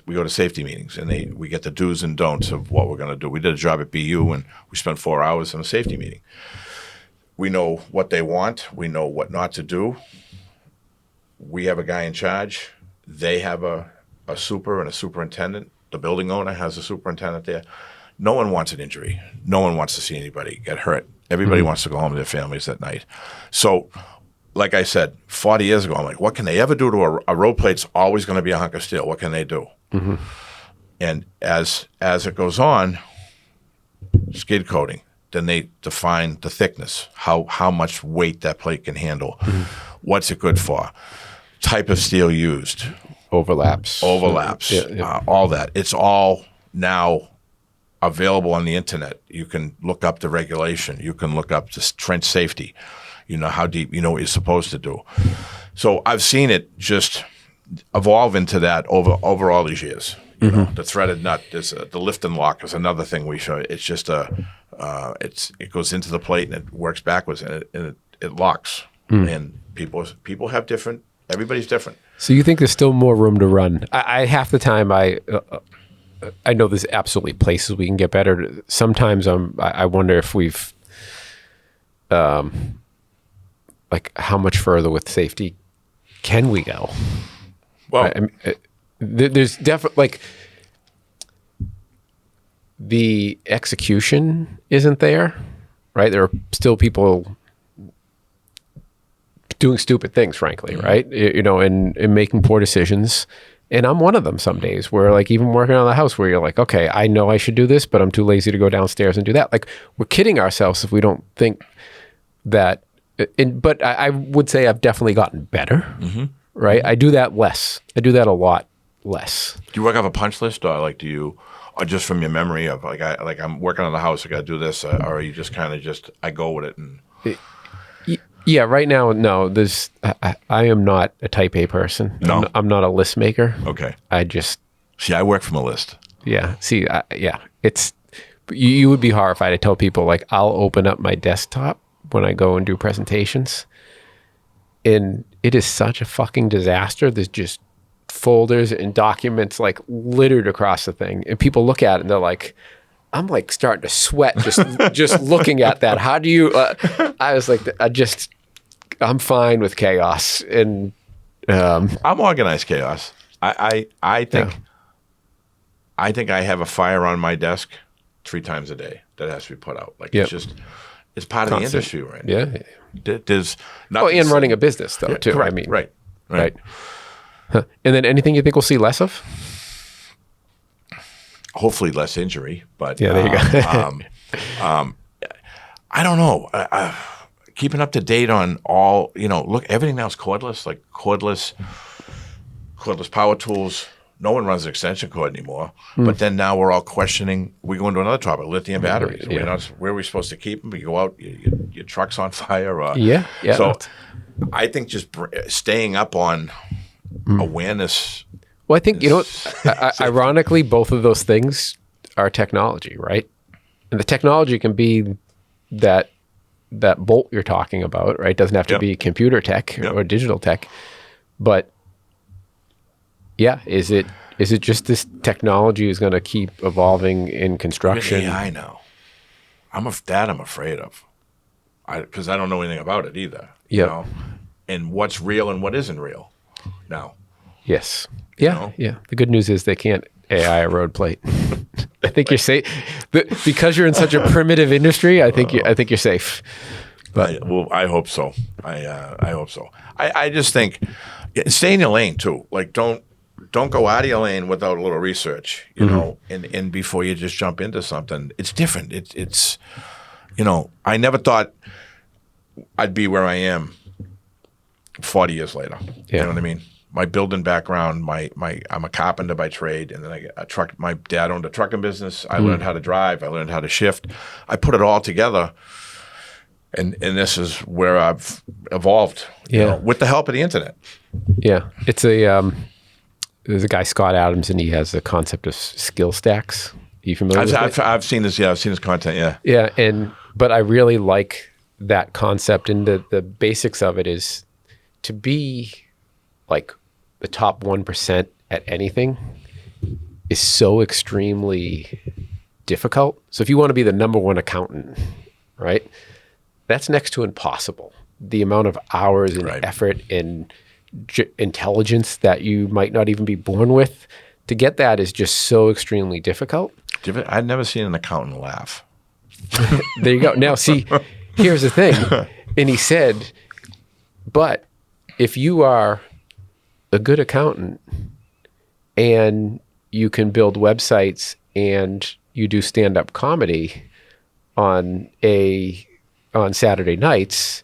we go to safety meetings, and we get the do's and don'ts of what we're going to do. We did a job at BU, and we spent 4 hours in a safety meeting. We know what they want. We know what not to do. We have a guy in charge. They have a super and a superintendent. The building owner has a superintendent there. No one wants an injury. No one wants to see anybody get hurt. Everybody wants to go home to their families at night. So, like I said, 40 years ago, I'm like, what can they ever do to a road plate's always going to be a hunk of steel? What can they do? And as it goes on, skid coating, then they define the thickness, how much weight that plate can handle, what's it good for, type of steel used, Overlaps. All that. It's all now available on the internet. You can look up the regulation. You can look up the trench safety. You know how deep, you know what you're supposed to do. So I've seen it just evolve into that over all these years. You know, the threaded nut, the lift and lock is another thing we show. It's just it goes into the plate and it works backwards and it locks. And people have different. Everybody's different. So you think there's still more room to run? I half the time I know there's absolutely places we can get better. Sometimes I wonder if we've like how much further with safety can we go? Well, there's definitely like the execution isn't there, right? There are still people doing stupid things, frankly, right? You know, and making poor decisions. And I'm one of them some days where like even working on the house where you're like, okay, I know I should do this, but I'm too lazy to go downstairs and do that. Like we're kidding ourselves if we don't think that. But I would say I've definitely gotten better, right? I do that less. I do that a lot less. Do you work off a punch list or like or just from your memory of like I'm working on the house, I got to do this, or are you just kind of I go with it and... Yeah, right now, no. I am not a type A person. No, I'm not a list maker. Okay. I work from a list. Yeah. See, it's you would be horrified. I tell people like I'll open up my desktop when I go and do presentations, and it is such a fucking disaster. There's just folders and documents like littered across the thing, and people look at it and they're like, I'm like starting to sweat just looking at that. How do you? I was like, I'm fine with chaos, and I'm organized chaos. I think I have a fire on my desk 3 times a day that has to be put out. Like it's part of the industry, right? Yeah. There's nothing. And running a business though too. Correct, I mean, right. Huh. And then anything you think we'll see less of? Hopefully less injury, but yeah, there you go. I don't know. Keeping up to date on all, look, everything now is cordless, like cordless power tools. No one runs an extension cord anymore. But then now we're all questioning. We go into another topic: lithium batteries. Yeah. Where are we supposed to keep them? You go out, your truck's on fire. Yeah. So I think just staying up on awareness. Well, I think, ironically, both of those things are technology, right? And the technology can be that bolt you're talking about, right? It doesn't have to be computer tech or digital tech. But yeah, is it just this technology is going to keep evolving in construction? I know. I'm afraid of. Because I don't know anything about it either. Yeah. You know? And what's real and what isn't real now. Yes. Yeah. The good news is they can't AI a road plate. I think you're safe because you're in such a primitive industry. I think you're safe. But I hope so. I hope so. I just think stay in your lane too. Like don't go out of your lane without a little research. You know, and before you just jump into something, it's different. It's I never thought I'd be where I am 40 years later. You know what I mean? My building background, I'm a carpenter by trade, and then I get a truck. My dad owned a trucking business. I learned how to drive. I learned how to shift. I put it all together, and this is where I've evolved. With the help of the internet. Yeah, it's there's a guy, Scott Adams, and he has the concept of skill stacks. Are you familiar with it? I've seen this. Yeah, I've seen his content. Yeah. Yeah, but I really like that concept, and the basics of it is to be like the top 1% at anything is so extremely difficult. So if you want to be the number one accountant, right? that's next to impossible. The amount of hours and effort and intelligence that you might not even be born with, to get that is just so extremely difficult. I've never seen an accountant laugh. There you go. Now, see, here's the thing. And he said, but if you are a good accountant and you can build websites and you do stand-up comedy on Saturday nights,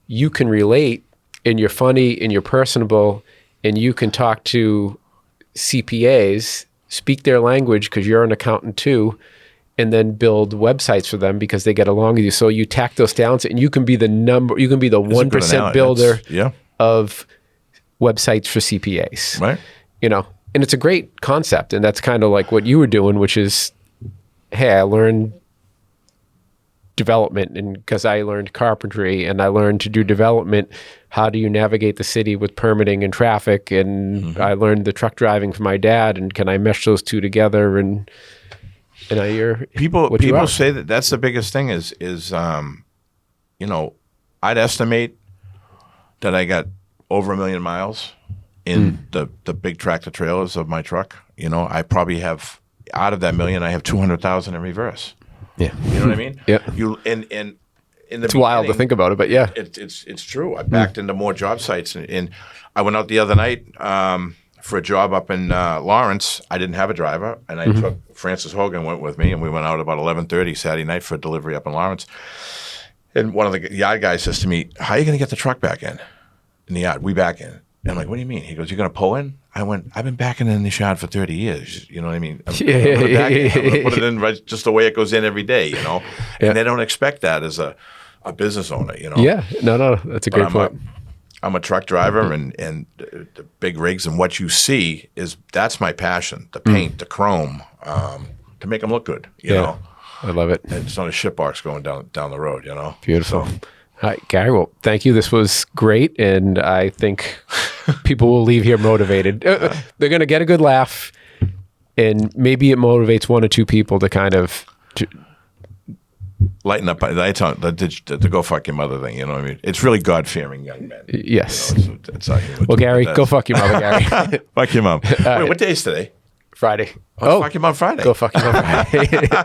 you can relate, and you're funny and you're personable, and you can talk to CPAs, speak their language because you're an accountant too, and then build websites for them because they get along with you. So you tack those talents, and you can be the 1% builder of websites for CPAs. Right. And it's a great concept. And that's kind of like what you were doing, which is, hey, I learned development, and because I learned carpentry and I learned to do development, how do you navigate the city with permitting and traffic? And I learned the truck driving from my dad, and can I mesh those two together? And people say that that's the biggest thing is I'd estimate that I got over 1 million miles in the big tractor trailers of my truck. I probably have, out of that million, I have 200,000 in reverse. Yeah. You know what I mean? Yeah. It's wild to think about it, but yeah. It's true. I backed into more job sites, and I went out the other night for a job up in Lawrence. I didn't have a driver, and I took Francis Hogan went with me, and we went out about 11:30 Saturday night for a delivery up in Lawrence. And one of the yard guys says to me, "How are you going to get the truck back in the yard? We back in." And I'm like, "What do you mean?" He goes, "You're going to pull in?" I went, "I've been backing in this yard for 30 years. You know what I mean? I'm going to put it in right just the way it goes in every day, And they don't expect that as a business owner, Yeah. No, that's a great point. I'm a truck driver, and the big rigs, and what you see that's my passion, the paint, the chrome, to make them look good, you know? I love it. And it's not a shit box going down the road, Beautiful. So, all right, Gary, well, thank you. This was great, and I think people will leave here motivated. They're going to get a good laugh, and maybe it motivates one or two people to kind of lighten up. The go fuck your mother thing, you know what I mean? It's really God-fearing young men. Yes. It's well, Gary, go fuck your mother, Gary. Fuck your mom. Wait, what day is today? Friday. Oh, fuck your mom Friday. Go fuck your mom Friday. All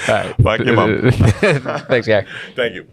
right. Fuck your mom. Thanks, Gary. Thank you.